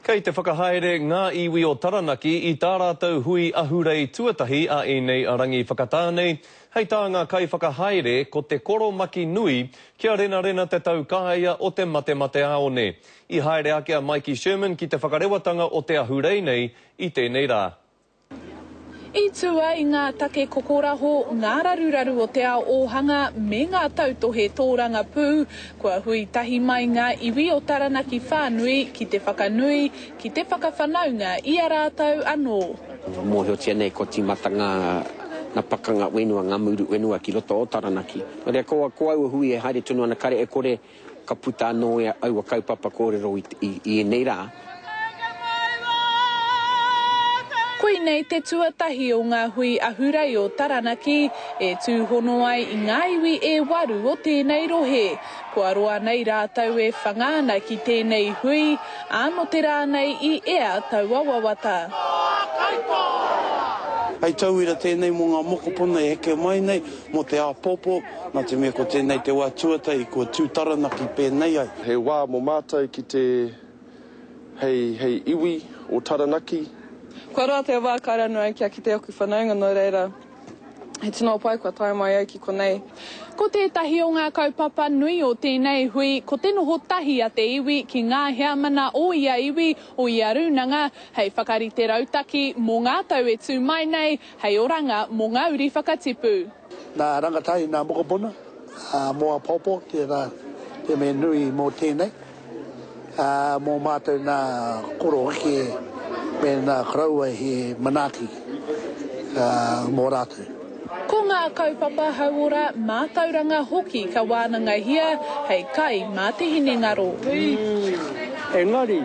Kei te whakahaere ngā iwi o Taranaki I tā rātou hui ahurei tuatahi a enei arangi whakatānei. Hei tā ngā kai whakahaere ko te koromaki nui kia rena te tau kāia o te mate aone. I haere ake a Mikey Sherman ki te whakarewatanga o te ahurei nei I tēnei rā. I tua I ngā take kokoraho, ngā raruraru o te ao ohanga me ngā tautohe tōranga pū, kua hui tahi mai ngā iwi o Taranaki whānui ki te whakanui, ki te whakawhanaunga I a rātau anō. Mōhiotia nei ko timata ngā pakanga wenua, ngā muru wenua ki roto o Taranaki. Rea koa au hui e haere tunu ana kare e kore ka puta anō e au a kaupapa kōrero I nei rā. Koe nei te tuatahi o ngā hui ahurei o Taranaki e tūhono ai I ngā iwi e waru o tēnei rohe. Kua roa nei rātau e whangāna ki tēnei hui, anō te rānei I ea tauawawata. Hei tauira tēnei mō ngā mokopuna e heke mai nei, mō te āpopo, nā te mea ko tēnei te wā tuatai, ko tū Taranaki pēnei ai. He wā mō mātou ki te hei iwi o Taranaki. Kua roa te wā karanua kia ki te oku whanaunga no reira. He tino pai kua tae mai au ki konei. Ko tētahi o ngā kaupapa nui o tēnei hui, ko te noho tahi a te iwi ki ngā heamana o ia iwi o ia runanga, hei whakarite rautaki mō ngā tau e tū mai nei, hei oranga mō ngā uri whakatipu. Nā rangatahi nā mokopuna, mō a popo, te me nui mō tēnei, mō mātou nā koro hake, me nā kraua he manaki mō rātou. Ko ngā kaupapa hauora mātauranga hoki ka wānanga hia, hei kai mā te hine ngaro. Engari,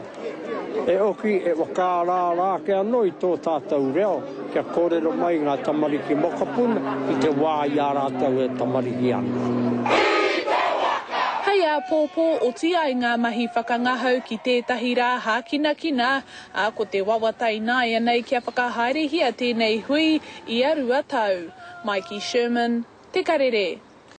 e oki e wakārā ke anō I tō tātou reo, kia kōrero mai ngā tamariki mokapuna I te wā I a rātou e tamariki ana. Hei a pōpō o tia I ngā mahi whakangahau ki tētahi rā hākinakina, a ko te wawatai nai anei kia whakahaere hia tēnei hui I a rua tau. Mikey Sherman, Te Karere.